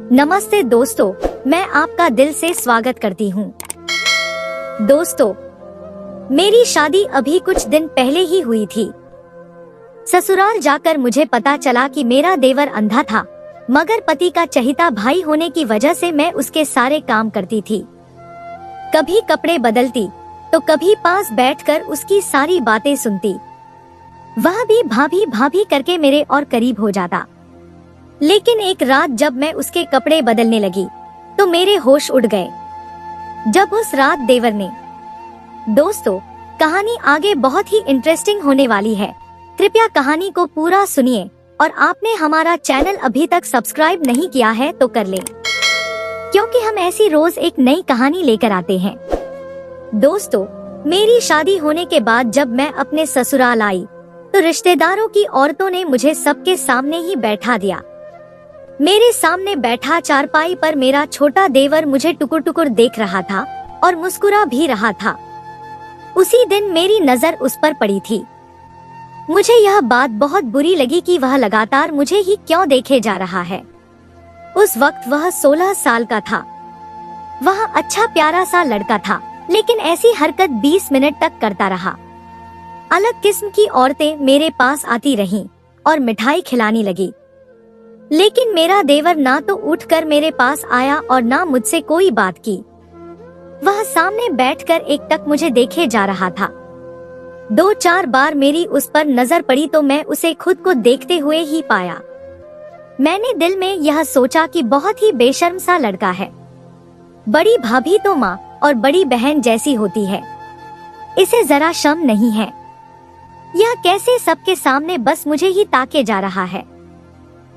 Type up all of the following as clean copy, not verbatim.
नमस्ते दोस्तों, मैं आपका दिल से स्वागत करती हूँ। दोस्तों, मेरी शादी अभी कुछ दिन पहले ही हुई थी। ससुराल जाकर मुझे पता चला कि मेरा देवर अंधा था, मगर पति का चहेता भाई होने की वजह से मैं उसके सारे काम करती थी। कभी कपड़े बदलती तो कभी पास बैठकर उसकी सारी बातें सुनती। वह भी भाभी भाभी करके मेरे और करीब हो जाता। लेकिन एक रात जब मैं उसके कपड़े बदलने लगी तो मेरे होश उड़ गए। जब उस रात देवर ने, दोस्तों, कहानी आगे बहुत ही इंटरेस्टिंग होने वाली है। कृपया कहानी को पूरा सुनिए और आपने हमारा चैनल अभी तक सब्सक्राइब नहीं किया है तो कर लें, क्योंकि हम ऐसी रोज एक नई कहानी लेकर आते हैं। दोस्तों, मेरी शादी होने के बाद जब मैं अपने ससुराल आई तो रिश्तेदारों की औरतों ने मुझे सबके सामने ही बैठा दिया। मेरे सामने बैठा चारपाई पर मेरा छोटा देवर मुझे टुकुर टुकुर देख रहा था और मुस्कुरा भी रहा था। उसी दिन मेरी नजर उस पर पड़ी थी। मुझे यह बात बहुत बुरी लगी कि वह लगातार मुझे ही क्यों देखे जा रहा है। उस वक्त वह 16 साल का था। वह अच्छा प्यारा सा लड़का था, लेकिन ऐसी हरकत 20 मिनट तक करता रहा। अलग किस्म की औरतें मेरे पास आती रहीं और मिठाई खिलाने लगी, लेकिन मेरा देवर ना तो उठकर मेरे पास आया और ना मुझसे कोई बात की। वह सामने बैठकर एकटक मुझे देखे जा रहा था। 2-4 बार मेरी उस पर नजर पड़ी तो मैं उसे खुद को देखते हुए ही पाया। मैंने दिल में यह सोचा कि बहुत ही बेशर्म सा लड़का है। बड़ी भाभी तो माँ और बड़ी बहन जैसी होती है, इसे जरा शर्म नहीं है। यह कैसे सबके सामने बस मुझे ही ताके जा रहा है।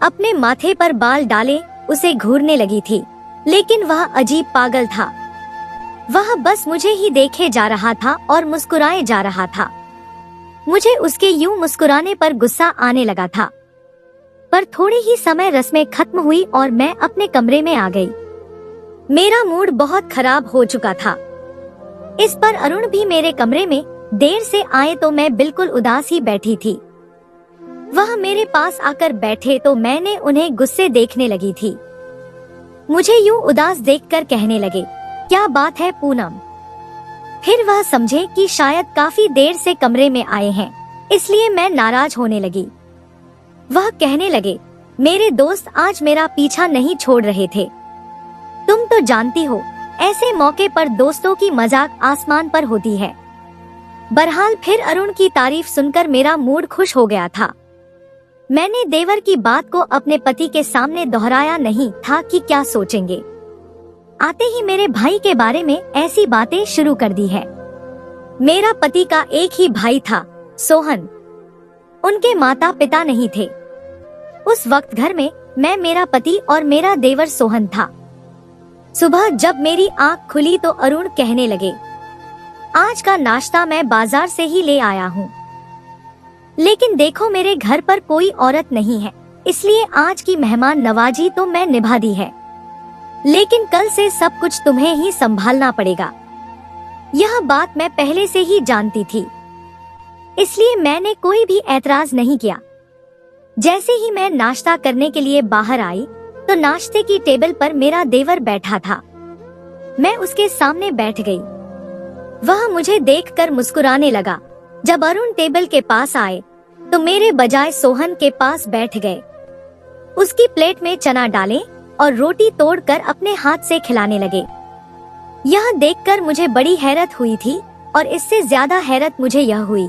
अपने माथे पर बाल डाले उसे घूरने लगी थी, लेकिन वह अजीब पागल था। वह बस मुझे ही देखे जा रहा था और मुस्कुराए जा रहा था। मुझे उसके यूं मुस्कुराने पर गुस्सा आने लगा था, पर थोड़े ही समय रस्में खत्म हुई और मैं अपने कमरे में आ गई। मेरा मूड बहुत खराब हो चुका था। इस पर अरुण भी मेरे कमरे में देर से आए तो मैं बिल्कुल उदास ही बैठी थी। वह मेरे पास आकर बैठे तो मैंने उन्हें गुस्से देखने लगी थी। मुझे यूं उदास देखकर कहने लगे, क्या बात है पूनम? फिर वह समझे कि शायद काफी देर से कमरे में आए हैं, इसलिए मैं नाराज होने लगी। वह कहने लगे, मेरे दोस्त आज मेरा पीछा नहीं छोड़ रहे थे। तुम तो जानती हो, ऐसे मौके पर दोस्तों की मजाक आसमान पर होती है। बहरहाल फिर अरुण की तारीफ सुनकर मेरा मूड खुश हो गया था। मैंने देवर की बात को अपने पति के सामने दोहराया नहीं था कि क्या सोचेंगे। आते ही मेरे भाई के बारे में ऐसी बातें शुरू कर दी है। मेरा पति का एक ही भाई था, सोहन। उनके माता पिता नहीं थे। उस वक्त घर में मैं, मेरा पति और मेरा देवर सोहन था। सुबह जब मेरी आंख खुली तो अरुण कहने लगे, आज का नाश्ता मैं बाजार से ही ले आया हूँ, लेकिन देखो मेरे घर पर कोई औरत नहीं है, इसलिए आज की मेहमान नवाजी तो मैं निभा दी है, लेकिन कल से सब कुछ तुम्हें ही संभालना पड़ेगा। यह बात मैं पहले से ही जानती थी, इसलिए मैंने कोई भी ऐतराज नहीं किया। जैसे ही मैं नाश्ता करने के लिए बाहर आई तो नाश्ते की टेबल पर मेरा देवर बैठा था। मैं उसके सामने बैठ गई। वह मुझे देखकर मुस्कुराने लगा। जब अरुण टेबल के पास आए तो मेरे बजाय सोहन के पास बैठ गए। उसकी प्लेट में चना डाले और रोटी तोड़कर अपने हाथ से खिलाने लगे। यह देखकर मुझे बड़ी हैरत हुई थी और इससे ज्यादा हैरत मुझे यह हुई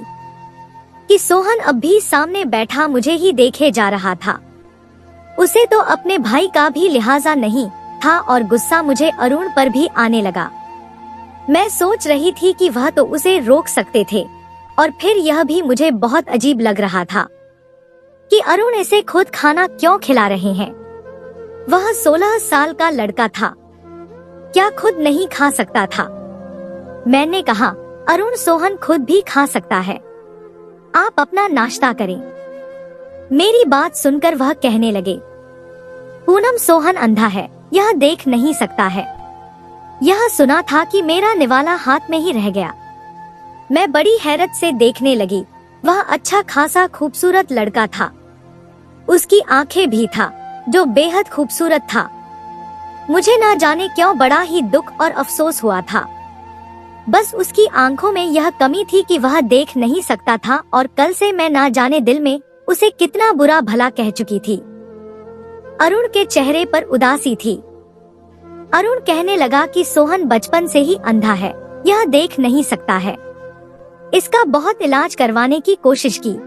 कि सोहन अब भी सामने बैठा मुझे ही देखे जा रहा था। उसे तो अपने भाई का भी लिहाजा नहीं था और गुस्सा मुझे अरुण पर भी आने लगा। मैं सोच रही थी कि वह तो उसे रोक सकते थे, और फिर यह भी मुझे बहुत अजीब लग रहा था कि अरुण इसे खुद खाना क्यों खिला रहे हैं। वह 16 साल का लड़का था, क्या खुद नहीं खा सकता था? मैंने कहा, अरुण, सोहन खुद भी खा सकता है, आप अपना नाश्ता करें। मेरी बात सुनकर वह कहने लगे, पूनम, सोहन अंधा है, यह देख नहीं सकता है। यह सुना था कि मेरा निवाला हाथ में ही रह गया। मैं बड़ी हैरत से देखने लगी। वह अच्छा खासा खूबसूरत लड़का था। उसकी आंखें भी था जो बेहद खूबसूरत था। मुझे ना जाने क्यों बड़ा ही दुख और अफसोस हुआ था। बस उसकी आंखों में यह कमी थी कि वह देख नहीं सकता था और कल से मैं ना जाने दिल में उसे कितना बुरा भला कह चुकी थी। अरुण के चेहरे पर उदासी थी। अरुण कहने लगा कि सोहन बचपन से ही अंधा है, यह देख नहीं सकता है। इसका बहुत इलाज करवाने की कोशिश की,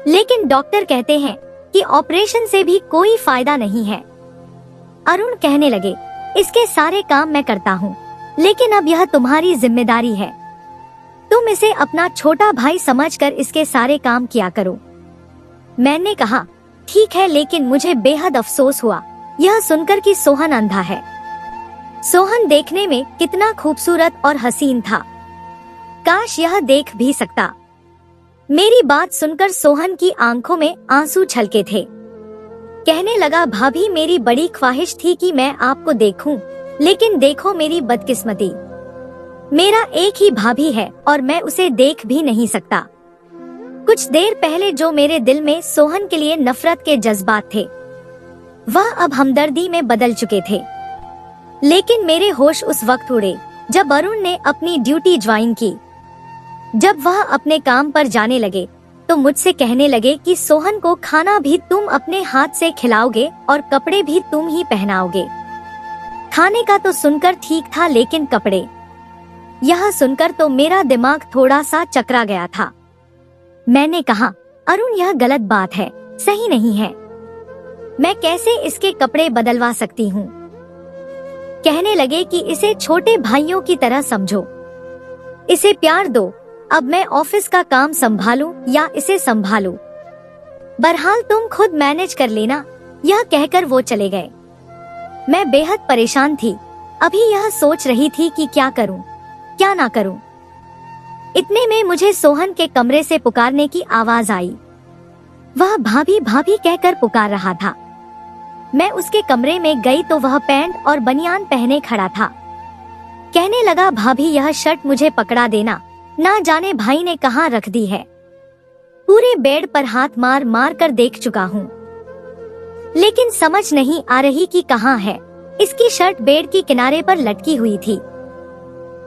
लेकिन डॉक्टर कहते हैं कि ऑपरेशन से भी कोई फायदा नहीं है। अरुण कहने लगे, इसके सारे काम मैं करता हूँ, लेकिन अब यह तुम्हारी जिम्मेदारी है। तुम इसे अपना छोटा भाई समझकर इसके सारे काम किया करो। मैंने कहा, ठीक है, लेकिन मुझे बेहद अफसोस हुआ यह सुनकर कि सोहन अंधा है। सोहन देखने में कितना खूबसूरत और हसीन था, काश यह देख भी सकता। मेरी बात सुनकर सोहन की आंखों में आंसू छलके थे। कहने लगा, भाभी मेरी बड़ी ख्वाहिश थी कि मैं आपको देखूं, लेकिन देखो मेरी बदकिस्मती, मेरा एक ही भाभी है और मैं उसे देख भी नहीं सकता। कुछ देर पहले जो मेरे दिल में सोहन के लिए नफरत के जज्बात थे, वह अब हमदर्दी में बदल चुके थे। लेकिन मेरे होश उस वक्त उड़े जब अरुण ने अपनी ड्यूटी ज्वाइन की। जब वह अपने काम पर जाने लगे तो मुझसे कहने लगे कि सोहन को खाना भी तुम अपने हाथ से खिलाओगे और कपड़े भी तुम ही पहनाओगे। खाने का तो सुनकर ठीक था, लेकिन कपड़े, यह सुनकर तो मेरा दिमाग थोड़ा सा चकरा गया था। मैंने कहा, अरुण यह गलत बात है, सही नहीं है। मैं कैसे इसके कपड़े बदलवा सकती हूँ? कहने लगे कि इसे छोटे भाइयों की तरह समझो, इसे प्यार दो। अब मैं ऑफिस का काम संभालूं या इसे संभालूं, बहरहाल तुम खुद मैनेज कर लेना। यह कहकर वो चले गए। मैं बेहद परेशान थी। अभी यह सोच रही थी कि क्या करूं, क्या ना करूं। इतने में मुझे सोहन के कमरे से पुकारने की आवाज आई। वह भाभी भाभी कहकर पुकार रहा था। मैं उसके कमरे में गई तो वह पैंट और बनियान पहने खड़ा था। कहने लगा, भाभी यह शर्ट मुझे पकड़ा देना, ना जाने भाई ने कहाँ रख दी है। पूरे बेड पर हाथ मार मार कर देख चुका हूँ, लेकिन समझ नहीं आ रही कि कहाँ है। इसकी शर्ट बेड की किनारे पर लटकी हुई थी।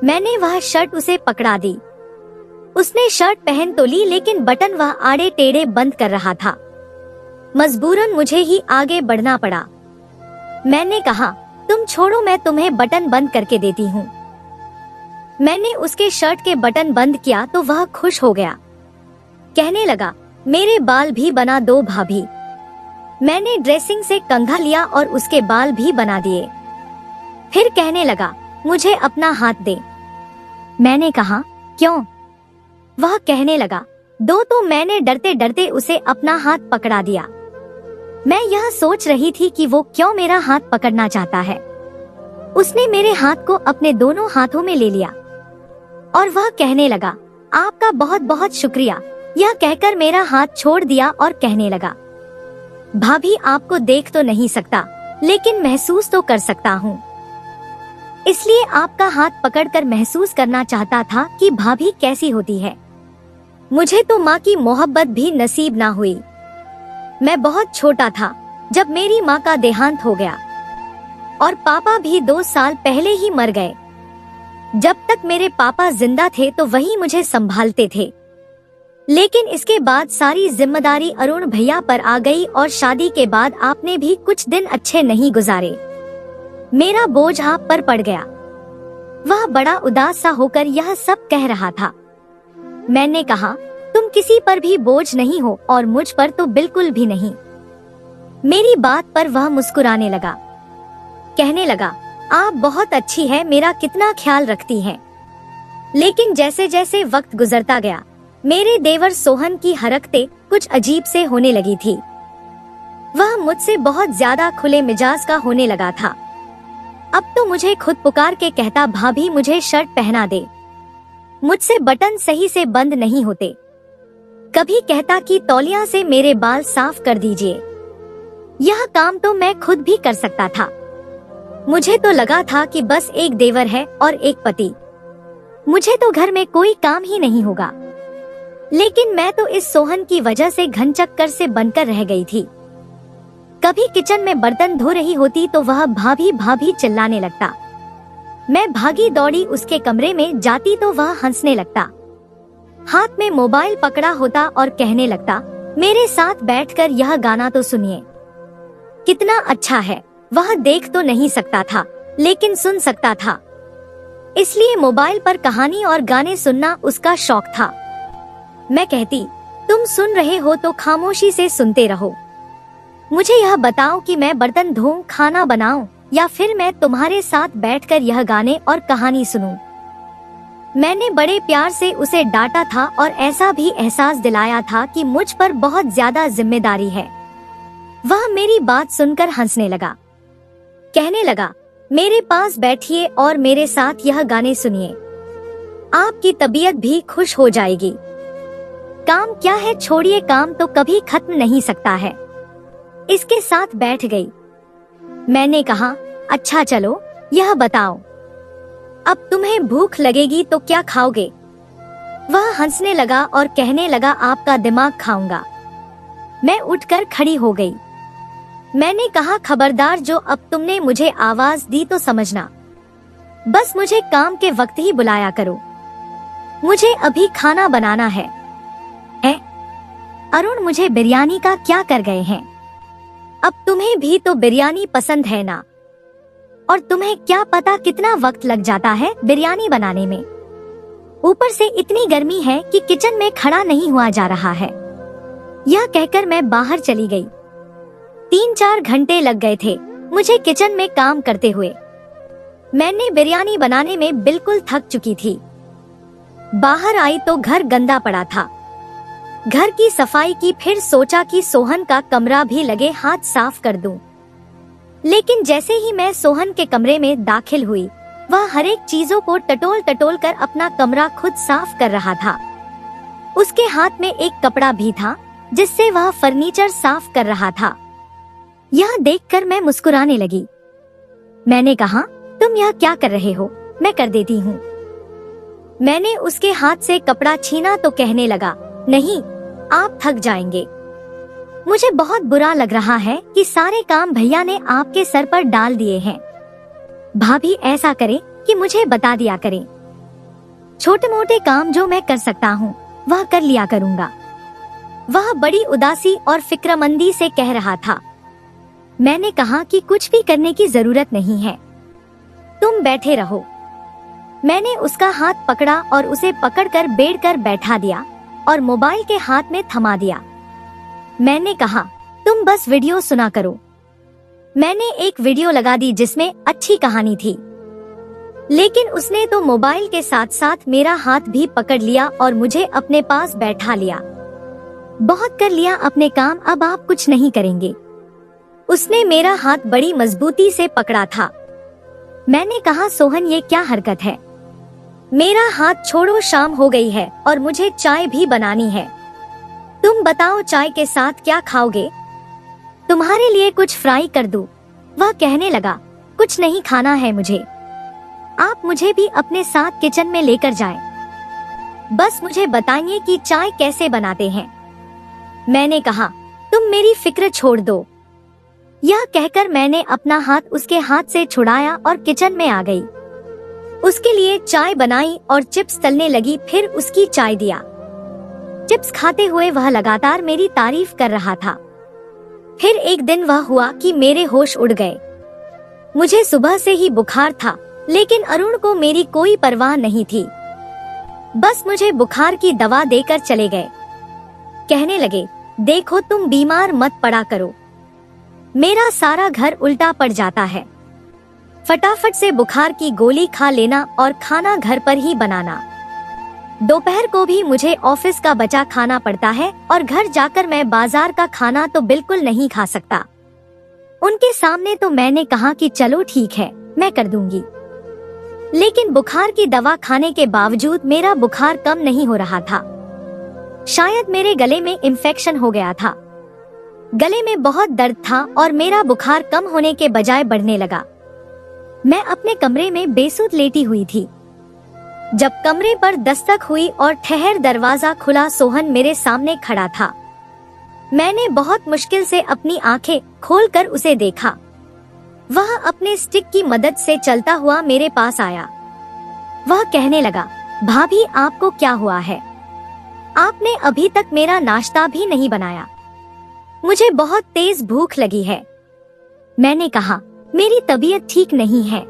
मैंने वह शर्ट उसे पकड़ा दी। उसने शर्ट पहन तो ली, लेकिन बटन वह आड़े टेढ़े बंद कर रहा था। मजबूरन मुझे ही आगे बढ़ना पड़ा। मैंने कहा, तुम छोड़ो, मैं तुम्हें बटन बंद करके देती हूँ। मैंने उसके शर्ट के बटन बंद किया तो वह खुश हो गया। कहने लगा, मेरे बाल भी बना दो भाभी। मैंने ड्रेसिंग से कंघा लिया और उसके बाल भी बना दिए। फिर कहने लगा, मुझे अपना हाथ दे। मैंने कहा, क्यों? वह कहने लगा, दो। तो मैंने डरते डरते उसे अपना हाथ पकड़ा दिया। मैं यह सोच रही थी कि वो क्यों मेरा हाथ पकड़ना चाहता है। उसने मेरे हाथ को अपने दोनों हाथों में ले लिया और वह कहने लगा, आपका बहुत बहुत शुक्रिया। यह कहकर मेरा हाथ छोड़ दिया और कहने लगा, भाभी आपको देख तो नहीं सकता, लेकिन महसूस तो कर सकता हूँ। इसलिए आपका हाथ पकड़कर महसूस करना चाहता था कि भाभी कैसी होती है। मुझे तो माँ की मोहब्बत भी नसीब ना हुई। मैं बहुत छोटा था जब मेरी माँ का देहांत हो गया और पापा भी 2 साल पहले ही मर गए। जब तक मेरे पापा जिंदा थे तो वही मुझे संभालते थे, लेकिन इसके बाद सारी जिम्मेदारी अरुण भैया पर आ गई और शादी के बाद आपने भी कुछ दिन अच्छे नहीं गुजारे। मेरा बोझ आप पर पड़ गया। वह बड़ा उदास सा होकर यह सब कह रहा था। मैंने कहा, तुम किसी पर भी बोझ नहीं हो और मुझ पर तो बिल्कुल भी नहीं। मेरी बात पर वह मुस्कुराने लगा। कहने लगा, आप बहुत अच्छी है, मेरा कितना ख्याल रखती हैं। लेकिन जैसे जैसे वक्त गुजरता गया, मेरे देवर सोहन की हरकतें कुछ अजीब से होने लगी थी। वह मुझसे बहुत ज्यादा खुले मिजाज का होने लगा था। अब तो मुझे खुद पुकार के कहता, भाभी मुझे शर्ट पहना दे। मुझसे बटन सही से बंद नहीं होते। कभी कहता कि तौलिया से मेरे बाल साफ कर दीजिए। यह काम तो मैं खुद भी कर सकता था। मुझे तो लगा था कि बस एक देवर है और एक पति, मुझे तो घर में कोई काम ही नहीं होगा। लेकिन मैं तो इस सोहन की वजह से घन चक्कर से बनकर रह गई थी। कभी किचन में बर्तन धो रही होती तो वह भाभी भाभी चिल्लाने लगता। मैं भागी दौड़ी उसके कमरे में जाती तो वह हंसने लगता, हाथ में मोबाइल पकड़ा होता और कहने लगता, मेरे साथ बैठकर यह गाना तो सुनिए, कितना अच्छा है। वह देख तो नहीं सकता था लेकिन सुन सकता था, इसलिए मोबाइल पर कहानी और गाने सुनना उसका शौक था। मैं कहती, तुम सुन रहे हो तो खामोशी से सुनते रहो, मुझे यह बताओ कि मैं बर्तन धोऊं, खाना बनाऊं या फिर मैं तुम्हारे साथ बैठकर यह गाने और कहानी सुनूं। मैंने बड़े प्यार से उसे डांटा था और ऐसा भी एहसास दिलाया था कि मुझ पर बहुत ज्यादा जिम्मेदारी है। वह मेरी बात सुनकर हंसने लगा, कहने लगा, मेरे पास बैठिए और मेरे साथ यह गाने सुनिए, आपकी तबीयत भी खुश हो जाएगी। काम क्या है, छोड़िए, काम तो कभी खत्म नहीं सकता है। इसके साथ बैठ गई। मैंने कहा, अच्छा चलो यह बताओ, अब तुम्हें भूख लगेगी तो क्या खाओगे? वह हंसने लगा और कहने लगा, आपका दिमाग खाऊंगा। मैं उठकर खड़ी हो गई। मैंने कहा, खबरदार, जो अब तुमने मुझे आवाज दी तो समझना, बस मुझे काम के वक्त ही बुलाया करो, मुझे अभी खाना बनाना है। अरुण, मुझे बिरयानी का क्या कर गए हैं? अब तुम्हें भी तो बिरयानी पसंद है ना, और तुम्हें क्या पता कितना वक्त लग जाता है बिरयानी बनाने में। ऊपर से इतनी गर्मी है कि किचन में खड़ा नहीं हुआ जा रहा है। यह कहकर मैं बाहर चली गई। 3-4 घंटे लग गए थे मुझे किचन में काम करते हुए। मैंने बिरयानी बनाने में बिल्कुल थक चुकी थी। बाहर आई तो घर गंदा पड़ा था। घर की सफाई की, फिर सोचा कि सोहन का कमरा भी लगे हाथ साफ कर दूं। लेकिन जैसे ही मैं सोहन के कमरे में दाखिल हुई, वह हर एक चीजों को टटोल टटोल कर अपना कमरा खुद साफ कर रहा था। उसके हाथ में एक कपड़ा भी था जिससे वह फर्नीचर साफ कर रहा था। यह देखकर मैं मुस्कुराने लगी। मैंने कहा, तुम यह क्या कर रहे हो? मैं कर देती हूँ। मैंने उसके हाथ से कपड़ा छीना तो कहने लगा, नहीं, आप थक जाएंगे। मुझे बहुत बुरा लग रहा है कि सारे काम भैया ने आपके सर पर डाल दिए हैं। भाभी ऐसा करे कि मुझे बता दिया करें, छोटे मोटे काम जो मैं कर सकता हूँ वह कर लिया करूँगा। वह बड़ी उदासी और फिक्रमंदी से कह रहा था। मैंने कहा कि कुछ भी करने की जरूरत नहीं है, तुम बैठे रहो। मैंने उसका हाथ पकड़ा और उसे पकड़कर बेड कर बैठा दिया और मोबाइल के हाथ में थमा दिया। मैंने कहा, तुम बस वीडियो सुना करो। मैंने एक वीडियो लगा दी जिसमें अच्छी कहानी थी, लेकिन उसने तो मोबाइल के साथ साथ मेरा हाथ भी पकड़ लिया और मुझे अपने पास बैठा लिया। बहुत कर लिया अपने काम, अब आप कुछ नहीं करेंगे। उसने मेरा हाथ बड़ी मजबूती से पकड़ा था। मैंने कहा, सोहन, ये क्या हरकत है? मेरा हाथ छोड़ो, शाम हो गई है और मुझे चाय भी बनानी है। तुम बताओ, चाय के साथ क्या खाओगे? तुम्हारे लिए कुछ फ्राई कर दूं? वह कहने लगा, कुछ नहीं खाना है मुझे, आप मुझे भी अपने साथ किचन में लेकर जाएं। बस मुझे बताइए कि चाय कैसे बनाते हैं। मैंने कहा, तुम मेरी फिक्र छोड़ दो। यह कहकर मैंने अपना हाथ उसके हाथ से छुड़ाया और किचन में आ गई। उसके लिए चाय बनाई और चिप्स तलने लगी, फिर उसकी चाय दिया। चिप्स खाते हुए वह लगातार मेरी तारीफ कर रहा था। फिर एक दिन वह हुआ कि मेरे होश उड़ गए। मुझे सुबह से ही बुखार था, लेकिन अरुण को मेरी कोई परवाह नहीं थी। बस मुझे बुखार की दवा देकर चले गए। कहने लगे, देखो, तुम बीमार मत पड़ा करो, मेरा सारा घर उल्टा पड़ जाता है। फटाफट से बुखार की गोली खा लेना और खाना घर पर ही बनाना। दोपहर को भी मुझे ऑफिस का बचा खाना पड़ता है और घर जाकर मैं बाजार का खाना तो बिल्कुल नहीं खा सकता। उनके सामने तो मैंने कहा कि चलो ठीक है, मैं कर दूंगी, लेकिन बुखार की दवा खाने के बावजूद मेरा बुखार कम नहीं हो रहा था। शायद मेरे गले में इन्फेक्शन हो गया था। गले में बहुत दर्द था और मेरा बुखार कम होने के बजाय बढ़ने लगा। मैं अपने कमरे में बेसुध लेटी हुई थी जब कमरे पर दस्तक हुई और ठहर दरवाजा खुला। सोहन मेरे सामने खड़ा था। मैंने बहुत मुश्किल से अपनी आंखें खोलकर उसे देखा। वह अपने स्टिक की मदद से चलता हुआ मेरे पास आया। वह कहने लगा, भाभी आपको क्या हुआ है? आपने अभी तक मेरा नाश्ता भी नहीं बनाया। मुझे बहुत तेज भूख लगी है। मैंने कहा, मेरी तबीयत ठीक नहीं है,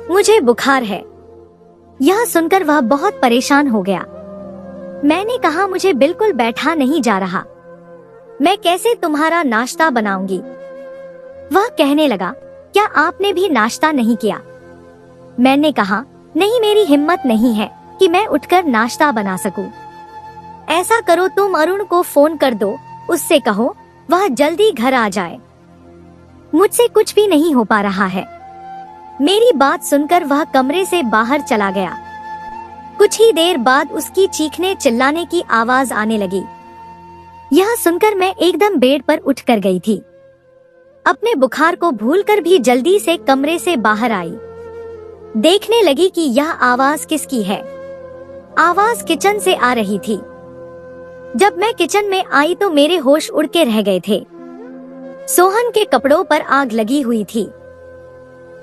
मुझे बुखार है। यह सुनकर वह बहुत परेशान हो गया। मैंने कहा, मुझे बिल्कुल बैठा नहीं जा रहा, मैं कैसे तुम्हारा नाश्ता बनाऊंगी? वह कहने लगा, क्या आपने भी नाश्ता नहीं किया? मैंने कहा, नहीं, मेरी हिम्मत नहीं है कि मैं उठकर नाश्ता बना सकूं। ऐसा करो, तुम अरुण को फोन कर दो, उससे कहो वह जल्दी घर आ जाए। मुझसे कुछ भी नहीं हो पा रहा है। मेरी बात सुनकर वह कमरे से बाहर चला गया। कुछ ही देर बाद उसकी चीखने चिल्लाने की आवाज आने लगी। यह सुनकर मैं एकदम बेड पर उठकर गई थी। अपने बुखार को भूलकर भी जल्दी से कमरे से बाहर आई। देखने लगी कि यह आवाज किसकी है। आवाज किचन से आ रही थी। जब मैं किचन में आई तो मेरे होश उड़ के रह गए थे। सोहन के कपड़ों पर आग लगी हुई थी।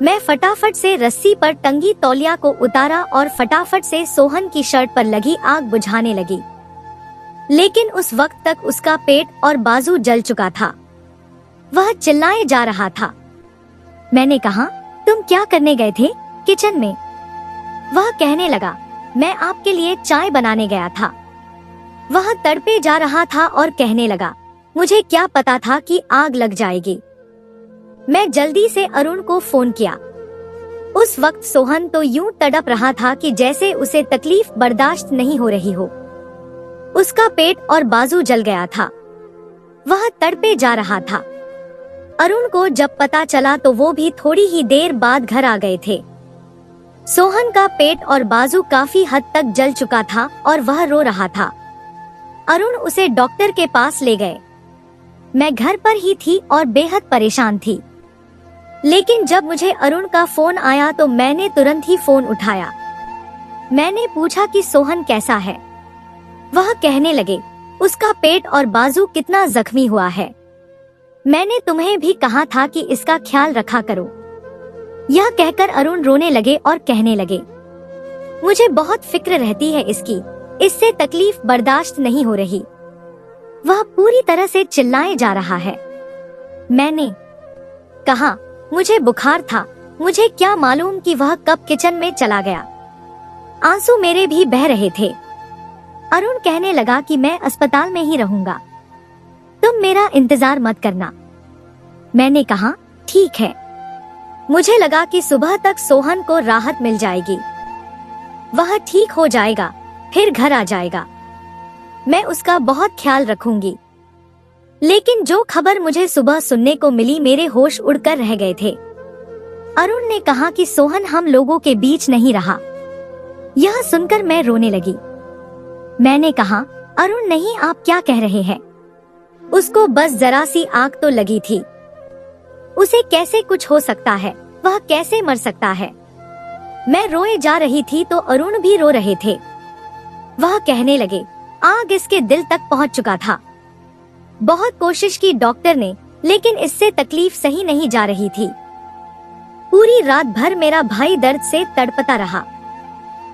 मैं फटाफट से रस्सी पर टंगी तौलिया को उतारा और फटाफट से सोहन की शर्ट पर लगी आग बुझाने लगी। लेकिन उस वक्त तक उसका पेट और बाजू जल चुका था। वह चिल्लाए जा रहा था। मैंने कहा, तुम क्या करने गए थे किचन में? वह कहने लगा, मैं आपके लिए चाय बनाने गया था। वह तड़पे जा रहा था और कहने लगा, मुझे क्या पता था कि आग लग जाएगी। मैं जल्दी से अरुण को फोन किया। उस वक्त सोहन तो यूं तड़प रहा था कि जैसे उसे तकलीफ बर्दाश्त नहीं हो रही हो। उसका पेट और बाजू जल गया था। वह तड़पे जा रहा था। अरुण को जब पता चला तो वो भी थोड़ी ही देर बाद घर आ गए थे। सोहन का पेट और बाजू काफी हद तक जल चुका था और वह रो रहा था। अरुण उसे डॉक्टर के पास ले गए। मैं घर पर ही थी और बेहद परेशान थी। लेकिन जब मुझे अरुण का फोन आया तो मैंने तुरंत ही फोन उठाया। मैंने पूछा कि सोहन कैसा है। वह कहने लगे, उसका पेट और बाजू कितना जख्मी हुआ है। मैंने तुम्हें भी कहा था कि इसका ख्याल रखा करो। यह कहकर अरुण रोने लगे और कहने लगे, मुझे बहुत फिक्र रहती है इसकी, इससे तकलीफ बर्दाश्त नहीं हो रही। वह पूरी तरह से चिल्लाए जा रहा है। मैंने कहा, मुझे बुखार था, मुझे क्या मालूम कि वह कब किचन में चला गया। आंसू मेरे भी बह रहे थे। अरुण कहने लगा कि मैं अस्पताल में ही रहूंगा, तुम मेरा इंतजार मत करना। मैंने कहा, ठीक है। मुझे लगा कि सुबह तक सोहन को राहत मिल जाएगी, वह ठीक हो जाएगा, फिर घर आ जाएगा, मैं उसका बहुत ख्याल रखूंगी। लेकिन जो खबर मुझे सुबह सुनने को मिली, मेरे होश उड़कर रह गए थे। अरुण ने कहा कि सोहन हम लोगों के बीच नहीं रहा। यह सुनकर मैं रोने लगी। मैंने कहा, अरुण नहीं, आप क्या कह रहे हैं? उसको बस जरा सी आग तो लगी थी, उसे कैसे कुछ हो सकता है, वह कैसे मर सकता है? मैं रोए जा रही थी तो अरुण भी रो रहे थे। वह कहने लगे, आग इसके दिल तक पहुंच चुका था। बहुत कोशिश की डॉक्टर ने, लेकिन इससे तकलीफ सही नहीं जा रही थी। पूरी रात भर मेरा भाई दर्द से तड़पता रहा।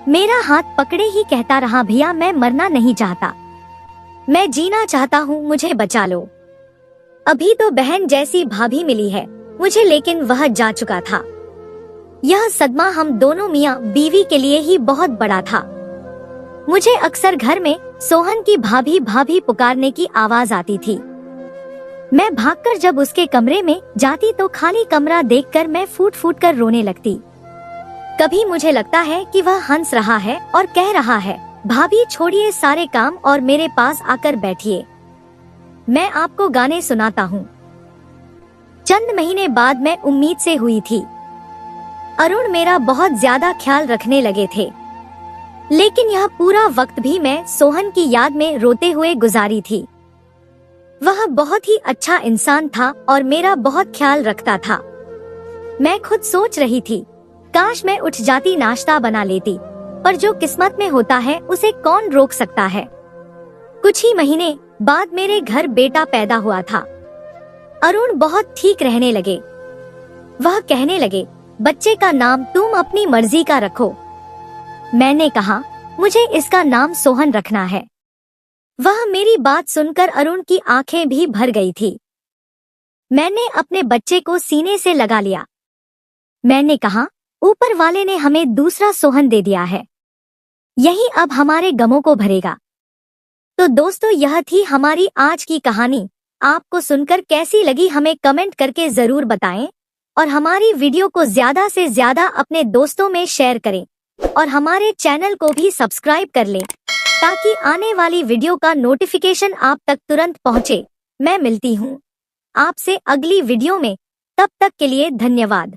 मेरा हाथ पकड़े ही कहता रहा, भैया मैं मरना नहीं चाहता, मैं जीना चाहता हूँ, मुझे बचा लो। अभी तो बहन जैसी भाभी मिली है मुझे, लेकिन वह जा चुका था। यह सदमा हम दोनों मियाँ बीवी के लिए ही बहुत बड़ा था। मुझे अक्सर घर में सोहन की भाभी भाभी पुकारने की आवाज आती थी। मैं भागकर जब उसके कमरे में जाती तो खाली कमरा देखकर मैं फूट फूट कर रोने लगती। कभी मुझे लगता है कि वह हंस रहा है और कह रहा है, भाभी छोड़िए सारे काम और मेरे पास आकर बैठिए, मैं आपको गाने सुनाता हूँ। चंद महीने बाद मैं उम्मीद से हुई थी। अरुण मेरा बहुत ज्यादा ख्याल रखने लगे थे, लेकिन यह पूरा वक्त भी मैं सोहन की याद में रोते हुए गुजारी थी। वह बहुत ही अच्छा इंसान था और मेरा बहुत ख्याल रखता था। मैं खुद सोच रही थी, काश मैं उठ जाती, नाश्ता बना लेती, पर जो किस्मत में होता है उसे कौन रोक सकता है। कुछ ही महीने बाद मेरे घर बेटा पैदा हुआ था। अरुण बहुत ठीक रहने लगे। वह कहने लगे, बच्चे का नाम तुम अपनी मर्जी का रखो। मैंने कहा, मुझे इसका नाम सोहन रखना है। वह मेरी बात सुनकर अरुण की आंखें भी भर गई थी। मैंने अपने बच्चे को सीने से लगा लिया। मैंने कहा, ऊपर वाले ने हमें दूसरा सोहन दे दिया है, यही अब हमारे गमों को भरेगा। तो दोस्तों, यह थी हमारी आज की कहानी। आपको सुनकर कैसी लगी हमें कमेंट करके जरूर बताएं और हमारी वीडियो को ज्यादा से ज्यादा अपने दोस्तों में शेयर करें और हमारे चैनल को भी सब्सक्राइब कर लें ताकि आने वाली वीडियो का नोटिफिकेशन आप तक तुरंत पहुंचे। मैं मिलती हूं आपसे अगली वीडियो में, तब तक के लिए धन्यवाद।